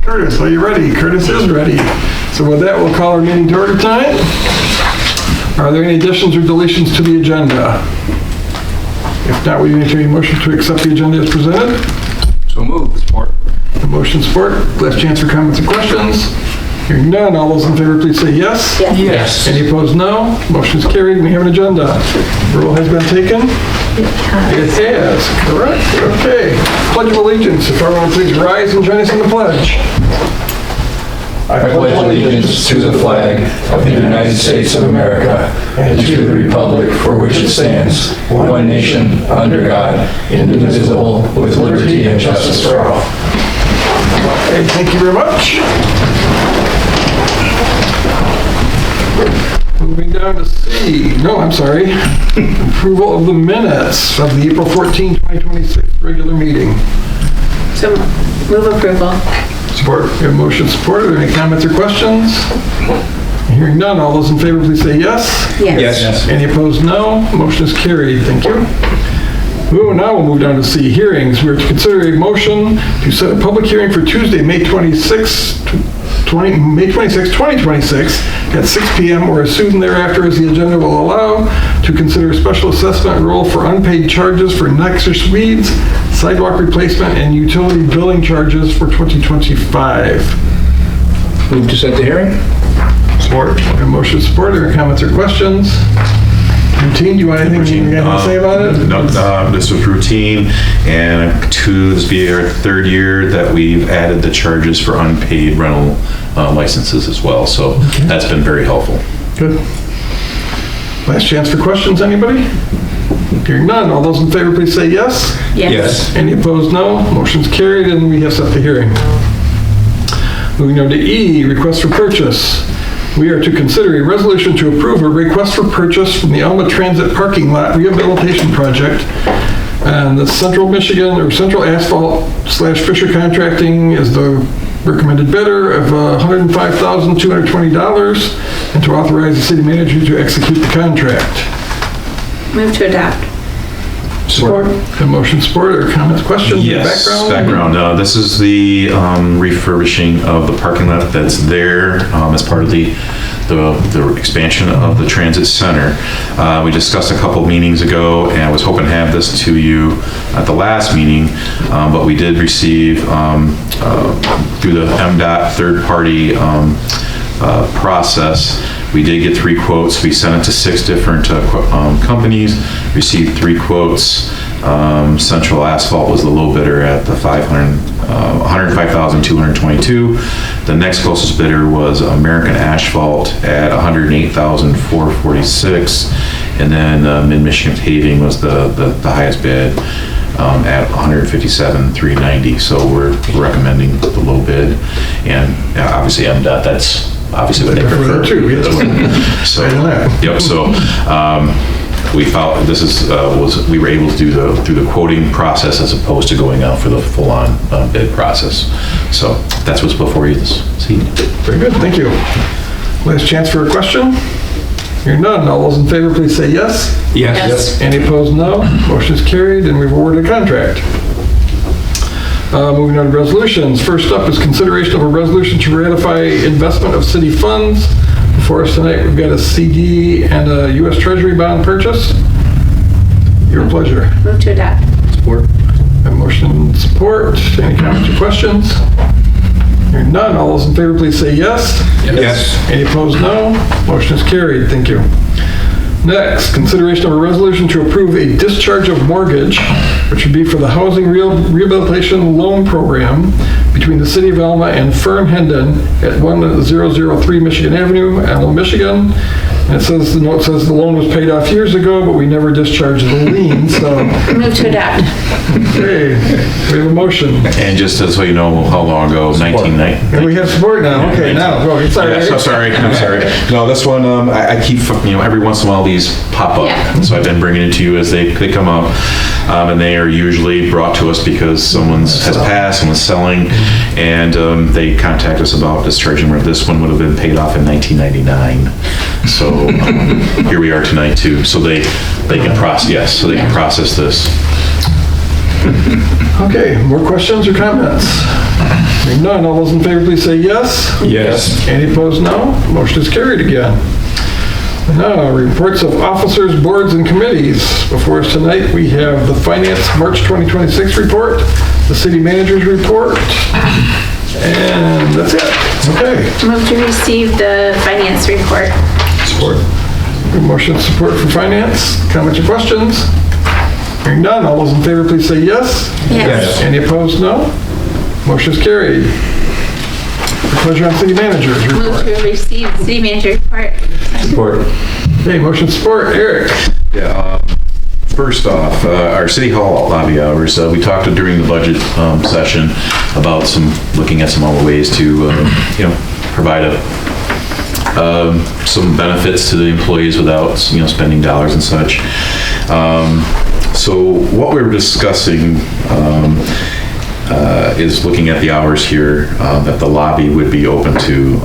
Curtis, are you ready? Curtis is ready. So with that, we'll call our meeting to order tonight. Are there any additions or deletions to the agenda? If not, we entertain a motion to accept the agenda as presented. So moved. Support. A motion support. Last chance for comments and questions. Hearing none, all those in favor, please say yes. Yes. Any opposed, no. Motion is carried. We have an agenda. Roll has been taken. It has, correct. Okay. Pledge of Allegiance. If everyone please rise and join us in the pledge. I pledge allegiance to the flag of the United States of America and to the republic for which it stands, one nation, under God, indivisible, with liberty and justice for all. Okay, thank you very much. Moving down to C. No, I'm sorry. Approval of the minutes of the April 14, 2026 regular meeting. So move approval. Support. We have motion support. Are there any comments or questions? Hearing none, all those in favor, please say yes. Yes. Any opposed, no. Motion is carried. Thank you. Now we'll move down to C, hearings. We're to consider a motion to set a public hearing for Tuesday, May 26, 2026 at 6 p.m. or as soon thereafter as the agenda will allow, to consider special assessment roll for unpaid charges for Nexus weeds, sidewalk replacement, and utility billing charges for 2025. Move to set the hearing. Support. A motion support. Are there comments or questions? Routine, do you want anything you got to say about it? No, this was routine, and this will be our third year that we've added the charges for unpaid rental licenses as well, so that's been very helpful. Good. Last chance for questions, anybody? Hearing none, all those in favor, please say yes. Yes. Any opposed, no. Motion's carried, and we have set the hearing. Moving on to E, request for purchase. We are to consider a resolution to approve a request for purchase from the Alma Transit Parking Lot Rehabilitation Project. And the Central Michigan, or Central Asphalt / Fisher Contracting is the recommended bidder of $105,220, and to authorize the city manager to execute the contract. Move to adopt. Support. A motion support, or comments, questions, Yes, background? This is the refurbishing of the parking lot that's there as part of the expansion of the transit center. We discussed a couple meetings ago, and I was hoping to have this to you at the last meeting, but we did receive through the MDOT third-party process. We did get 3 quotes. We sent it to 6 different companies, received 3 quotes. Central Asphalt was the low bidder at the $105,222. The next closest bidder was American Asphalt at $108,446. And then Mid-Michigan Paving was the highest bid at $157,390. So we're recommending the low bid. And obviously MDOT, that's obviously what they prefer. Too, yes. So, yep, so we felt this is, we were able to do through the quoting process as opposed to going out for the full-on bid process. So that's what's before you this evening. Very good, thank you. Last chance for a question? Hearing none, all those in favor, please say yes. Yes. Any opposed, no. Motion is carried, and we've awarded a contract. Moving on to resolutions. First up is consideration of a resolution to ratify investment of city funds. Before us tonight, we've got a CD and a U.S. Treasury bond purchase. Your pleasure. Move to adopt. Support. A motion support. Any comments or questions? Hearing none, all those in favor, please say yes. Yes. Any opposed, no. Motion is carried. Thank you. Next, consideration of a resolution to approve a discharge of mortgage, which would be for the Housing Rehabilitation Loan Program between the City of Alma and Firm Hendon at 1003 Michigan Avenue, Alma, Michigan. And it says, the note says the loan was paid off years ago, but we never discharged the lien, so. Move to adopt. Okay, we have a motion. And just so you know how long ago, 1990. And we have support now, okay, now, go, sorry. Yes, I'm sorry. No, this one, I keep, every once in a while these pop up. Yeah. So I've been bringing it to you as they come up. And they are usually brought to us because someone's has passed, someone's selling, and they contact us about discharging where this one would have been paid off in 1999. So here we are tonight too. So they can process, yes, so they can process this. Okay, more questions or comments? Hearing none, all those in favor, please say yes. Yes. Any opposed, no. Motion is carried again. Now, reports of officers, boards, and committees. Before us tonight, we have the Finance March 2026 report, the City Manager's report, and that's it. Okay. Move to receive the finance report. Support. Good motion, support for finance. Comments or questions? Hearing none, all those in favor, please say yes. Yes. Any opposed, no. Motion is carried. Your pleasure on City Manager's Move report. to receive city manager report. Support. Okay, motion support. Eric. Yeah, first off, our City Hall lobby hours, we talked during the budget session about looking at some other ways to, provide some benefits to the employees without, spending dollars and such. So what we were discussing is looking at the hours here, that the lobby would be open to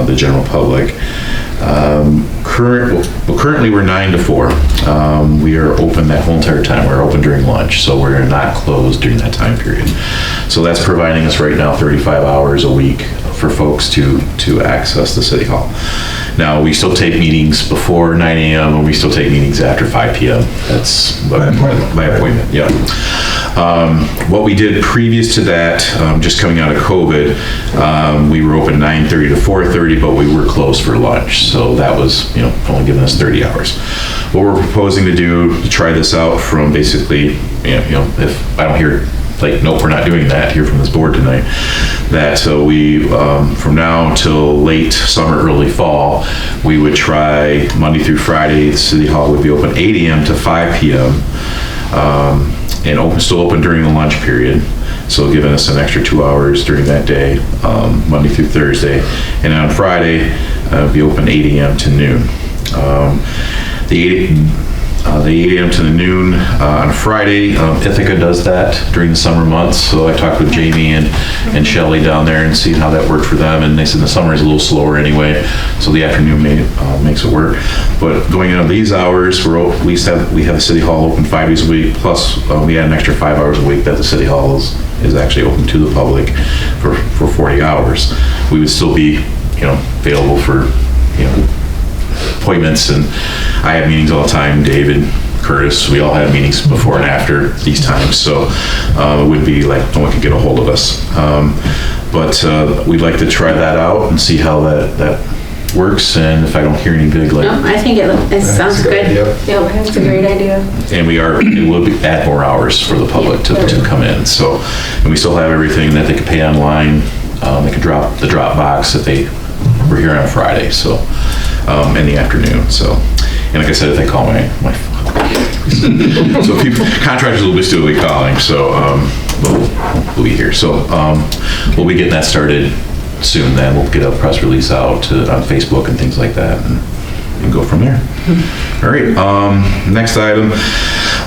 the general public. Currently we're 9 to 4. We are open that whole entire time. We're open during lunch, so we're not closed during that time period. So that's providing us right now 35 hours a week for folks to access the City Hall. Now, we still take meetings before 9 a.m. and we still take meetings after 5 p.m. That's by appointment, yeah. What we did previous to that, just coming out of COVID, we were open 9:30 to 4:30, but we were closed for lunch. So that was, only giving us 30 hours. What we're proposing to do to try this out from basically, if I don't hear, nope, we're not doing that here from this board tonight, that so we, from now till late summer, early fall, we would try Monday through Friday, the City Hall would be open 8 a.m. to 5 p.m. And still open during the lunch period. So giving us an extra 2 hours during that day, Monday through Thursday. And on Friday, be open 8 a.m. to noon. The 8 a.m. to the noon on Friday, Ithaca does that during the summer months. So I talked with Jamie and Shelley down there and see how that worked for them. And they said the summer is a little slower anyway, so the afternoon makes it work. But going into these hours, we have the City Hall open 5 days a week. Plus, we add an extra 5 hours a week that the City Hall is actually open to the public for 40 hours. We would still be, available for, appointments, and I have meetings all the time. David, Curtis, we all have meetings before and after these times, so it would be like no one could get a hold of us. But we'd like to try that out and see how that works, and if I don't hear any big No, I think it sounds good. Yep. Yeah, that's a great idea. and it will add more hours for the public to come in. So, and we still have everything that they could pay online. They could drop the Dropbox if they were here on Friday, so, in the afternoon, so. And like I said, if they call my so contractors will still be calling, so, we'll be here. So, we'll be getting that started soon then. We'll get a press release out on Facebook and things like that, and go from there. All right, next item,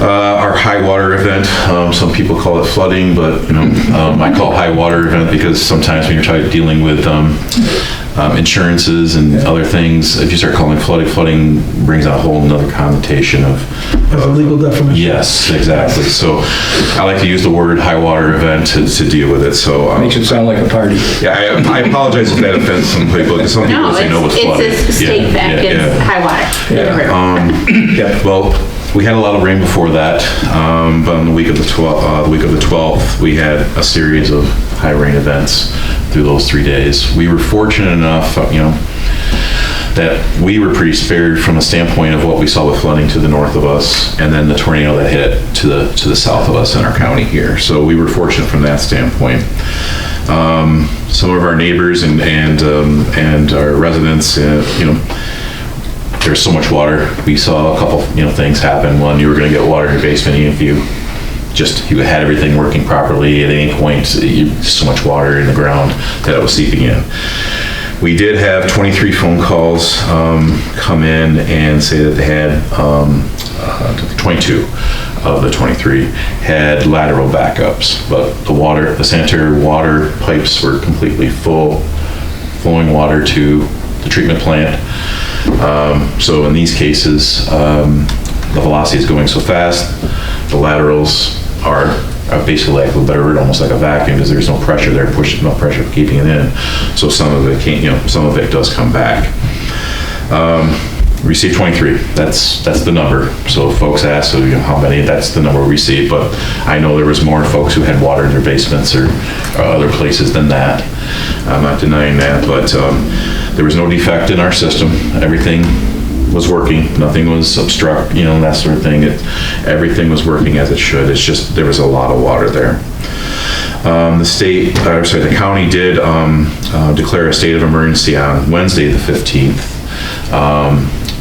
our high water event. Some people call it flooding, but I call it high water event because sometimes when you're dealing with insurances and other things, if you start calling flooding brings out a whole nother connotation of As a legal definition. Yes, exactly. So I like to use the word high water event to deal with it. So Makes it sound like a party. yeah, I apologize if that offends some people, because some people No, say no what's flooding. it's a state fact, it's high water. Yeah. Well, we had a lot of rain before that, but on the week of the 12th, we had a series of high rain events through those 3 days. We were fortunate enough, that we were pretty spared from a standpoint of what we saw with flooding to the north of us, and then the tornado that hit to the south of us in our county here. So we were fortunate from that standpoint. Some of our neighbors and our residents, there's so much water. We saw a couple, things happen. One, you were going to get water in your basement, even if you had everything working properly. At any point, so much water in the ground that it was seeping in. We did have 23 phone calls come in and say that they had 22 of the 23 had lateral backups, but the sanitary water pipes were completely full, flowing water to the treatment plant. So in these cases, the velocity is going so fast, the laterals are basically, like, a better word, almost like a vacuum, because there's no pressure there, pushing, no pressure keeping it in. So some of it can't, some of it does come back. Received 23, that's the number. So if folks ask, so, how many, that's the number we received, but I know there was more folks who had water in their basements or other places than that. I'm not denying that, but there was no defect in our system. Everything was working, nothing was obstruct, that sort of thing. Everything was working as it should. It's just, there was a lot of water there. The county did declare a state of emergency on Wednesday, the 15th.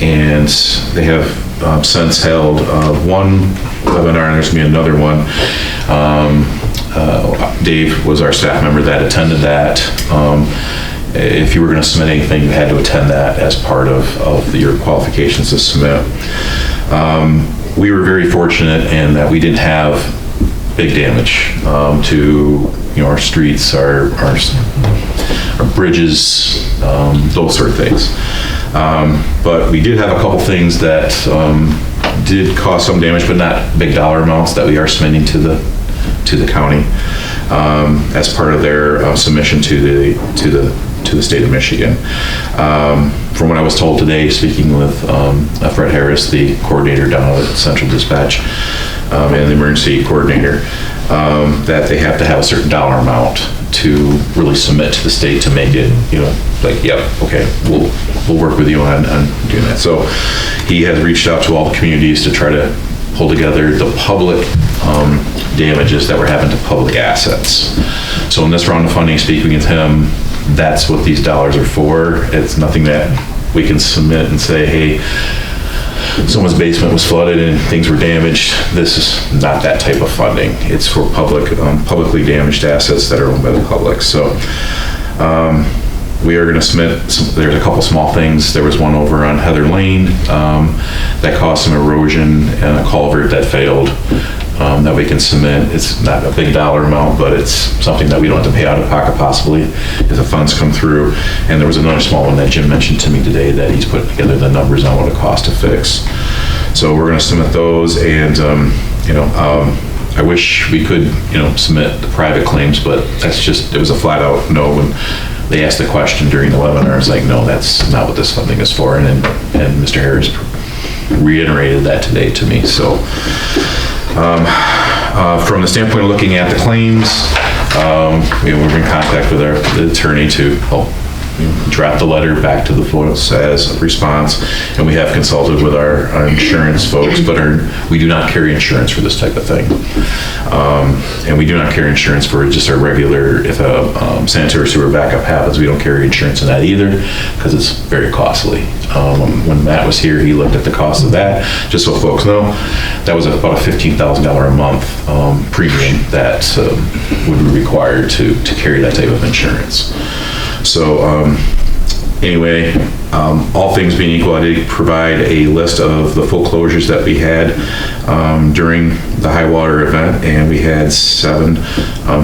And they have since held one webinar, and there's going to be another one. Dave was our staff member that attended that. If you were going to submit anything, you had to attend that as part of your qualifications to submit. We were very fortunate in that we didn't have big damage to our streets, our bridges, those sort of things. But we did have a couple things that did cause some damage, but not big dollar amounts that we are submitting to the county as part of their submission to the state of Michigan. From what I was told today, speaking with Fred Harris, the coordinator down at Central Dispatch, and the emergency coordinator, that they have to have a certain dollar amount to really submit to the state to make it, like, yep, okay, we'll work with you on doing that. So he has reached out to all the communities to try to pull together the public damages that were happening to public assets. So in this round of funding, speaking with him, that's what these dollars are for. It's nothing that we can submit and say, hey, someone's basement was flooded and things were damaged. This is not that type of funding. It's for publicly damaged assets that are owned by the public. So we are going to submit there's a couple small things. There was one over on Heather Lane that caused some erosion and a culvert that failed that we can submit. It's not a big dollar amount, but it's something that we don't have to pay out of pocket possibly if the funds come through. And there was another small one that Jim mentioned to me today that he's put together the numbers on what it costs to fix. So we're going to submit those, and I wish we could submit the private claims, but it was a flat out no. When they asked the question during the webinar, I was like, no, that's not what this funding is for. And Mr. Harris reiterated that today to me. So from the standpoint of looking at the claims, we're in contact with the attorney to help draft the letter back to the folks as a response, and we have consulted with our insurance folks, but we do not carry insurance for this type of thing. And we do not carry insurance for just our regular, if a sanitary sewer backup happens, we don't carry insurance in that either, because it's very costly. When Matt was here, he looked at the cost of that, just so folks know, that was about a $15,000 a month premium that would be required to carry that type of insurance. So anyway, all things being equal, I did provide a list of the full closures that we had during the high water event, and we had 7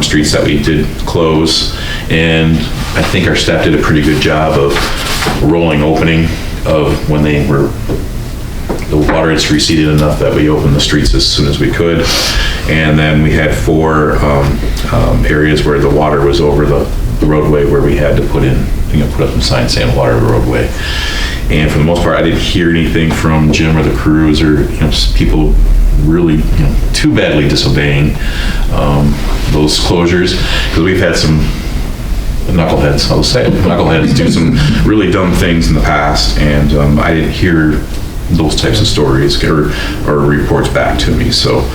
streets that we did close. And I think our staff did a pretty good job of rolling opening of when the water had receded enough that we opened the streets as soon as we could. And then we had 4 areas where the water was over the roadway where we had to put up some signs saying water roadway. And for the most part, I didn't hear anything from Jim or the crews or people really too badly disobeying those closures, because we've had some knuckleheads, I'll say, knuckleheads do some really dumb things in the past, and I didn't hear those types of stories or reports back to me. So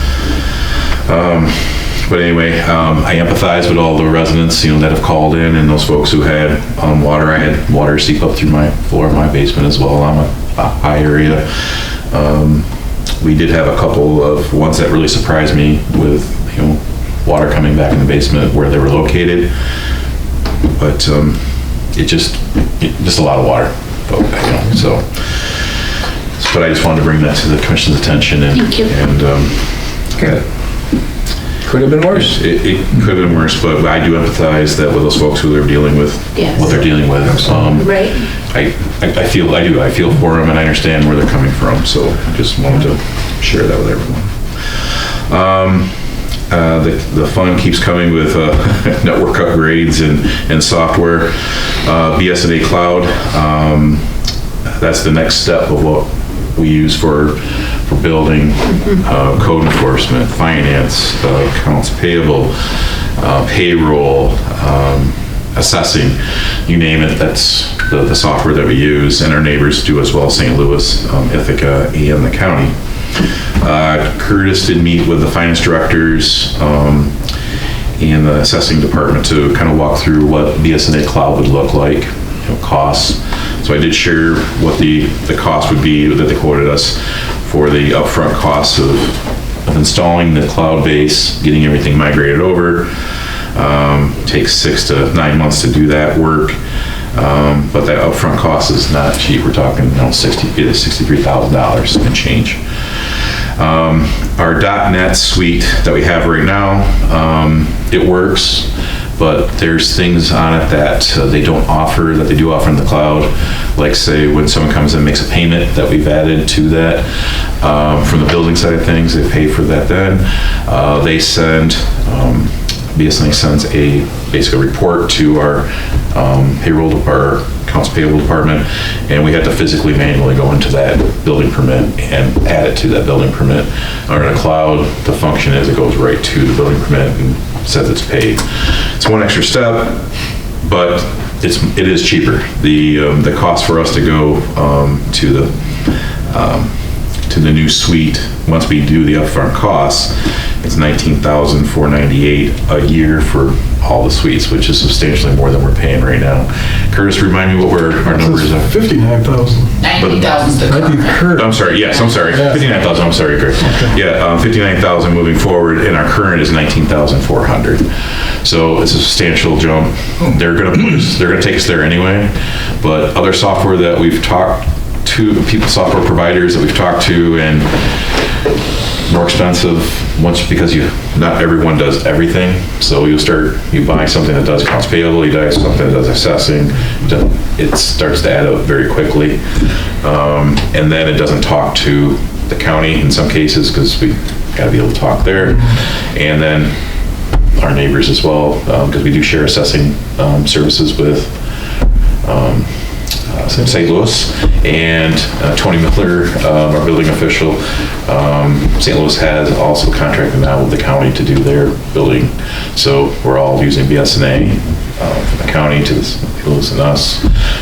but anyway, I empathize with all the residents, that have called in, and those folks who had water. I had water seep up through my floor of my basement as well. I'm a high area. We did have a couple of ones that really surprised me with, water coming back in the basement where they were located. But just a lot of water, so. But I just wanted to bring that to the commission's attention. Thank you. Okay. Could have been worse. It could have been worse, but I do empathize that with those folks who are dealing with Yes. what they're dealing with. Right. I feel for them, and I understand where they're coming from. So I just wanted to share that with everyone. the fund keeps coming with network upgrades and software. BSNA Cloud, that's the next step of what we use for building, code enforcement, finance, accounts payable, payroll, assessing, you name it, that's the software that we use, and our neighbors do as well, St. Louis, Ithaca, and the county. Curtis did meet with the finance directors and the assessing department to kind of walk through what BSNA Cloud would look like, costs. So I did share what the cost would be that they quoted us for the upfront costs of installing the cloud base, getting everything migrated over. Takes 6 to 9 months to do that work. But that upfront cost is not cheap. We're talking, $63,000 and change. Our .NET suite that we have right now, it works, but there's things on it that they don't offer, that they do offer in the cloud. Like say when someone comes and makes a payment, that we've added to that. From the building side of things, they pay for that then. They send, BSNA sends basically a report to our payroll, our accounts payable department, and we have to physically manually go into that building permit and add it to that building permit. Or in a cloud, the function is it goes right to the building permit and says it's paid. It's one extra step, but it is cheaper. The cost for us to go to the new suite, once we do the upfront costs, it's $19,498 a year for all the suites, which is substantially more than we're paying right now. Curtis, remind me what our numbers are. 59,000. 90,000 the current. I'm sorry, yes, I'm sorry. 59,000, I'm sorry, Greg. Yeah, 59,000 moving forward, and our current is 19,400. So it's a substantial jump. They're gonna take us there anyway, but other software that we've talked to, software providers that we've talked to, and more expensive because not everyone does everything. So you buy something that does accounts payable, you buy something that does assessing, it starts to add up very quickly. And then it doesn't talk to the county in some cases, because we gotta be able to talk there. And then our neighbors as well, because we do share assessing services with St. Louis, and Tony Miller, our building official. St. Louis has also contracted now with the county to do their building. So we're all using BSNA from the county to St. Louis and us.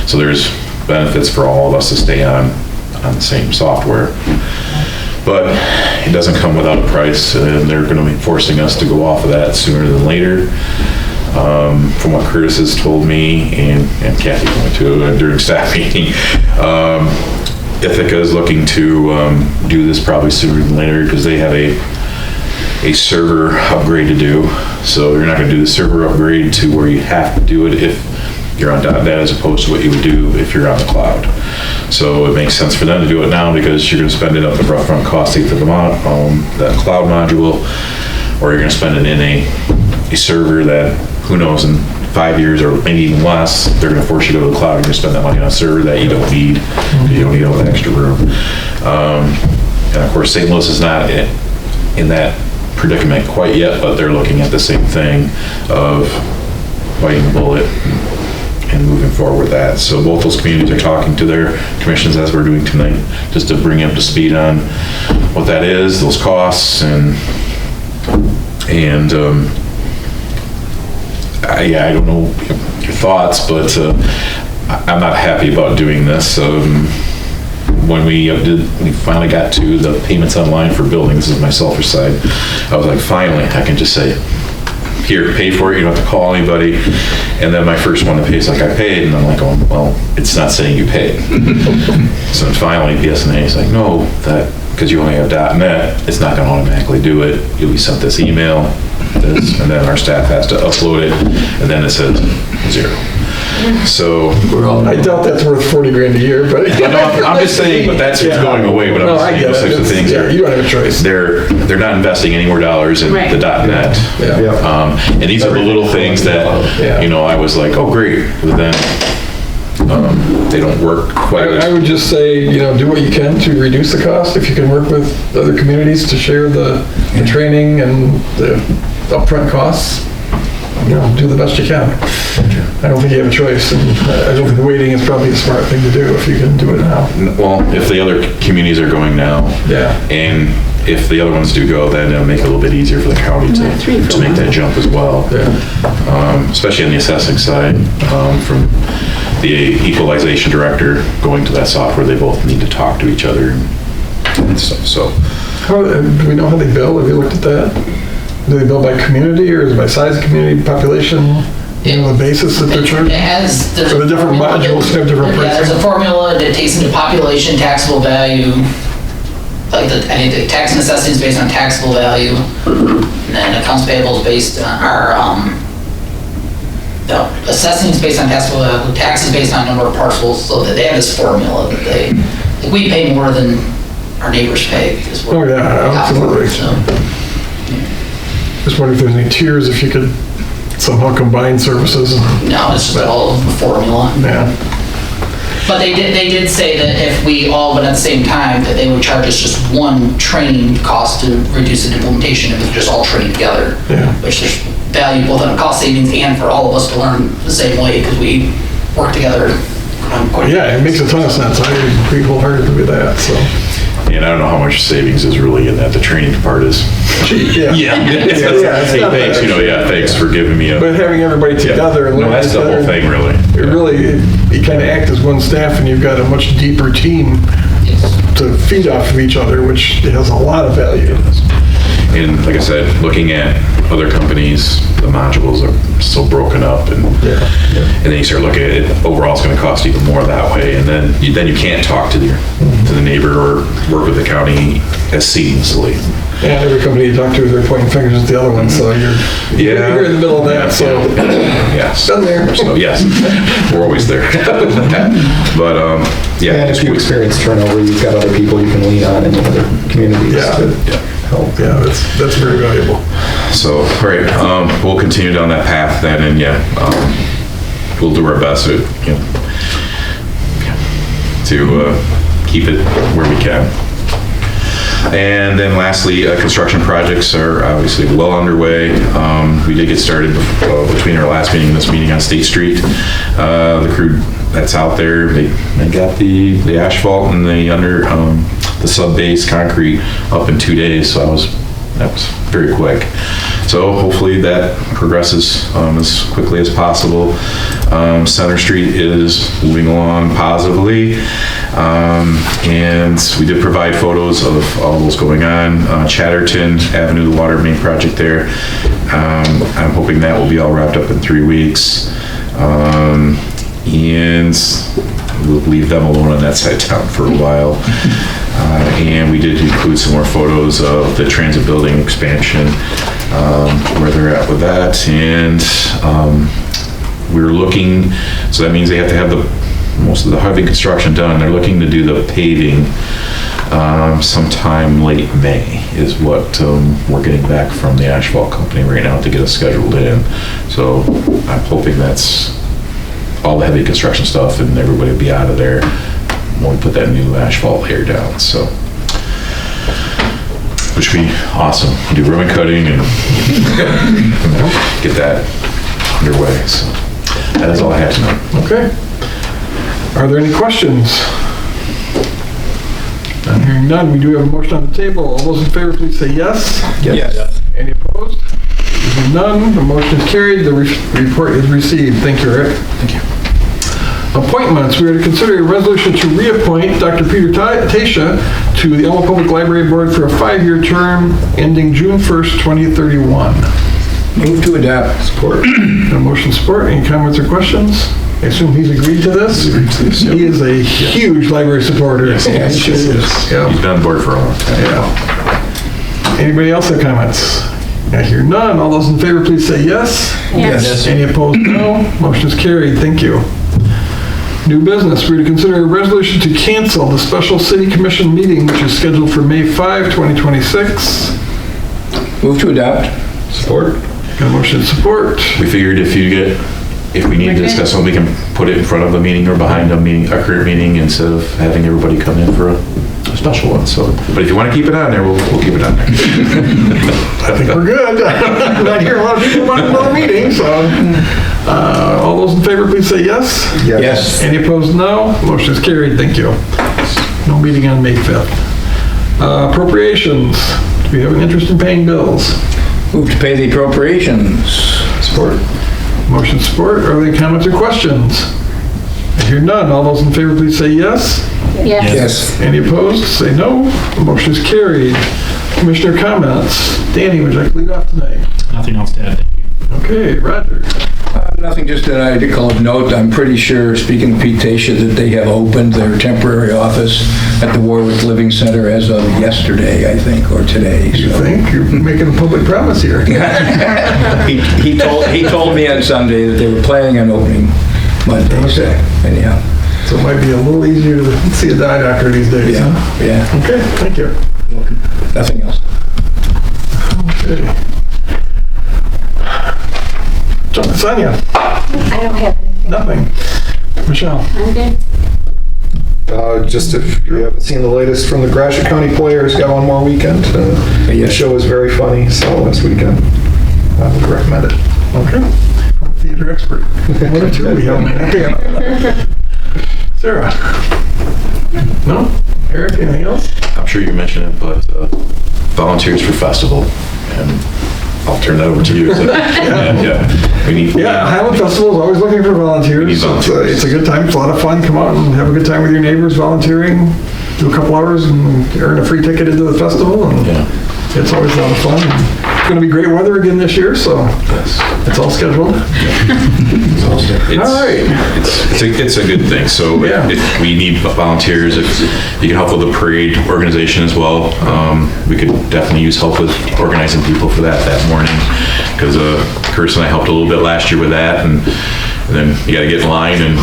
So there's benefits for all of us to stay on the same software. But it doesn't come without a price, and they're going to be forcing us to go off of that sooner than later. From what Curtis has told me, and Kathy went to during staff meeting, Ithaca is looking to do this probably sooner than later, because they have a server upgrade to do. So you're not going to do the server upgrade to where you have to do it if you're on .NET, as opposed to what you would do if you're on the cloud. So it makes sense for them to do it now, because you're going to spend it up the upfront cost either that cloud module, or you're going to spend it in a server that, who knows, in 5 years or maybe even less, they're going to force you to go to the cloud. You're going to spend that money on a server that you don't need, because you don't need all that extra room. And of course, St. Louis is not in that predicament quite yet, but they're looking at the same thing of biting the bullet and moving forward with that. So both those communities are talking to their commissions, as we're doing tonight, just to bring you up to speed on what that is, those costs, and I don't know your thoughts, but I'm not happy about doing this. When we finally got to the payments online for building, this is my selfish side, I was like, finally, I can just say, here, pay for it, you don't have to call anybody. And then my first one to pay is like, I paid, and I'm like, oh, well, it's not saying you paid. So then finally, BSNA is like, no, because you only have .NET, it's not going to automatically do it. You'll be sent this email, and then our staff has to upload it, and then it says 0. So I doubt that's worth 40 grand a year, but I'm just saying, but that's what's going away. But I'm saying those types of things you don't have a choice. They're not investing any more dollars in the .NET. And these are the little things that I was like, oh great, but then they don't work quite. I would just say, do what you can to reduce the cost. If you can work with other communities to share the training and the upfront costs, do the best you can. I don't think you have a choice, and I don't think waiting is probably a smart thing to do if you can do it now. Well, if the other communities are going now, Yeah. and if the other ones do go, then it'll make it a little bit easier for the county to make that jump as well. Yeah. Especially on the assessing side, from the equalization director going to that software, they both need to talk to each other and stuff, so. Do we know how they bill? Have you looked at that? Do they bill by community, or is it by size of community, population? The basis that they're It charging? has, there's So the a different formula that- modules have different Yeah, there's a pricing? formula that takes into population, taxable value, like I think the tax and assessing is based on taxable value, and then accounts payable is based on, no, assessing is based on taxable value, tax is based on number of parcels, so that they have this formula that like we pay more than our neighbors pay because we're. Oh, yeah, absolutely. So, Just wondering if there's any tiers, if you could somehow combine services. no, it's just all a formula. Yeah. But they did say that if we all went at the same time, that they would charge us just one training cost to reduce the implementation if we just all train together. Yeah. Which there's value both on cost savings and for all of us to learn the same way because we work together. Yeah, it makes a ton of sense. I agree wholeheartedly with that, so. And I don't know how much savings is really in that. The training part is. Yeah. It's it's hey, not thanks, bad. thanks for giving me a. But having everybody together and No, learning that's the whole together, thing, really. it really, you kind of act as one staff, and you've got a much deeper team to feed off of each other, which has a lot of value. And like I said, looking at other companies, the modules are so broken up, and then you start looking at it, overall it's gonna cost even more that way, and then you can't talk to the neighbor or work with the county as seamlessly. And every company you talk to, they're pointing fingers at the other one, so you're in the middle of that, so. Yes. Done there. So, yes, we're always there. But, yeah. And if you experience turnover, you've got other people you can lean on in other communities Yeah. to help. Yeah, that's very valuable. So, all right, we'll continue down that path then, and we'll do our best to keep it where we can. And then lastly, construction projects are obviously well underway. We did get started between our last meeting and this meeting on State Street. The crew that's out there, they got the asphalt and the sub-base concrete up in 2 days, so that was very quick. So hopefully that progresses as quickly as possible. Center Street is moving along positively. And we did provide photos of all those going on. Chatterton Avenue, the water main project there. I'm hoping that will be all wrapped up in 3 weeks. And we'll leave them alone on that side of town for a while. And we did include some more photos of the transit building expansion, where they're at with that. And we're looking, so that means they have to have most of the heavy construction done. They're looking to do the paving sometime late May is what we're getting back from the asphalt company right now to get us scheduled in. So I'm hoping that's all the heavy construction stuff and everybody will be out of there when we put that new asphalt layer down, so. Which would be awesome. Do ribbon cutting and get that underway, so. That is all I have tonight. Okay. Are there any questions? I'm hearing none. We do have a motion on the table. All those in favor, please say yes. Yes. Any opposed? Hearing none, the motion is carried. The report is received. Thank you, Rick. Thank you. Appointments. We are to consider a resolution to reappoint Dr. Peter Tasha to the Elma Public Library Board for a 5-year term ending June 1st, 2031. Move to adopt. Support. A motion support. Any comments or questions? I assume he's agreed to this? He is a huge library supporter. Yes, Yeah, he sure is. Yeah. He's been on board for a long time. Yeah. Anybody else have comments? I hear none. All those in favor, please say yes. Yes. Any opposed, no. Motion is carried. Thank you. New business. We're to consider a resolution to cancel the special city commission meeting, which is scheduled for May 5, 2026. Move to adopt. Support. Got a motion to support. We figured if we need to discuss something, we can put it in front of a meeting or behind a current meeting instead of having everybody come in for a special one, so. But if you want to keep it on there, we'll keep it on there. I think we're good. I'm not hearing a lot of people about another meeting, so. All those in favor, please say yes. Yes. Any opposed, no. Motion is carried, thank you. No meeting on May 5th. Appropriations. Do we have an interest in paying bills? Move to pay the appropriations. Support. Motion support. Are there any comments or questions? I hear none. All those in favor, please say yes. Yes. Any opposed, say no. The motion is carried. Commissioner comments. Danny, would you like to lead off tonight? Nothing else to add, thank you. Okay, Roger. Nothing, just that I call of note, I'm pretty sure, speaking of Pete Tasha, that they have opened their temporary office at the Warwick Living Center as of yesterday, I think, or today. You so. think? You're making a public promise here. He told me on Sunday that they were planning on opening Monday, so anyhow. So it might be a little easier to see a eye doctor these days, huh? Yeah, Okay, thank you. nothing else. Okay. Sonia, I don't have anything. nothing. Michelle? I'm good. Just if you haven't seen the latest from the Gratiot County Players, got one more weekend. The show was very funny, saw last weekend. I would recommend it. Okay. Theater expert. One or two we have. Okay. Sarah? No? Eric, anything else? I'm sure you mentioned it, but volunteers for festival, and I'll turn that over to you. So, yeah. We need. Yeah, Highland Festival is always looking for volunteers. So it's a good time. It's a lot of fun. Come out and have a good time with your neighbors volunteering. Do a couple hours and earn a free ticket into the festival. And it's always a lot of fun. It's going to be great weather again this year, so it's all scheduled. All right. It's a good thing. So if we need volunteers, if you can help with the parade organization as well, we could definitely use help with organizing people for that morning. Because Chris and I helped a little bit last year with that, and then you got to get in line, and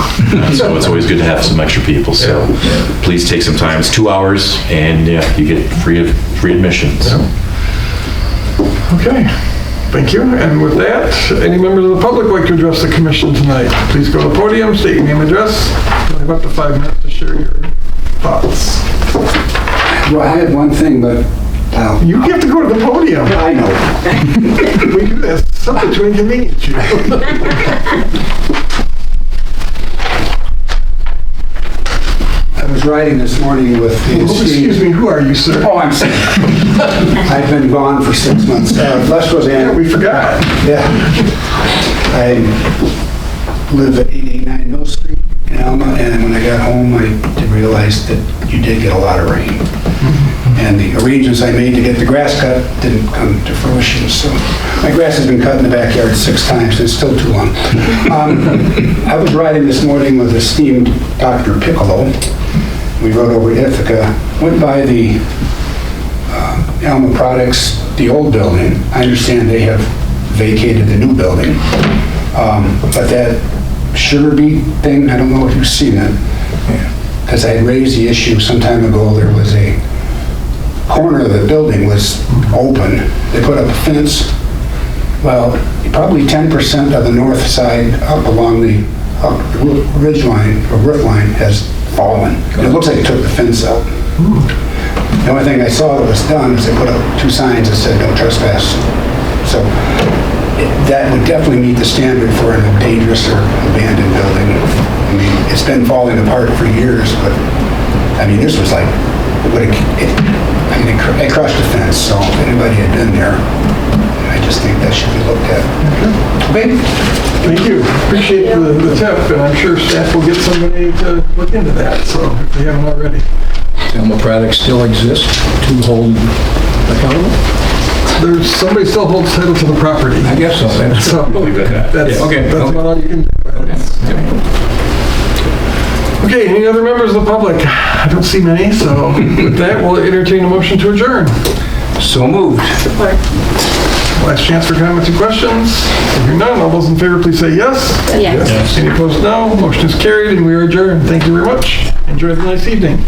so it's always good to have some extra people. So please take some time. It's 2 hours, and you get free admission. So. Okay, thank you. And with that, any members of the public like to address the commission tonight? Please go to the podium, state your name and address. You have up to 5 minutes to share your thoughts. Well, I had one thing, but You have to go to the podium. I know. We do that, something to inconvenience you. I was riding this morning with the Excuse me, who are you, sir? Oh, I'm sorry. I've been gone for 6 months. Les Roseanne. Yeah, we forgot. Yeah. I live at 889 Mill Street in Alma, and when I got home, I did realize that you did get a lot of rain. And the arrangements I made to get the grass cut didn't come to fruition, so my grass has been cut in the backyard 6 times, and it's still too long. I was riding this morning with esteemed Dr. Piccolo. We rode over to Ithaca, went by the Alma Products, the old building. I understand they have vacated the new building. But that sugar beet thing, I don't know if you've seen it. Because I had raised the issue some time ago. There was a corner of the building was open. They put up a fence. Well, probably 10% of the north side up along the ridge line or roof line has fallen. It looks like they took the fence out. The only thing I saw that was done is they put up 2 signs that said no trespass. So that would definitely meet the standard for a dangerous or abandoned building. I mean, it's been falling apart for years, but I mean, this was like, it crushed the fence, so if anybody had been there, I just think that should be looked at. Okay? Thank you. Appreciate the tip, and I'm sure staff will get somebody to look into that, so if they haven't already. Alma Products still exist to hold accountable? There's, somebody still holds title to the property. I guess so. So, that's about all you can do. Okay, any other members of the public? I don't see many, so with that, we'll entertain a motion to adjourn. So moved. Last chance for comments and questions. If you're none, all those in favor, please say yes. Yes. Any opposed, no. Motion is carried, and we are adjourned. Thank you very much. Enjoy the nice evening.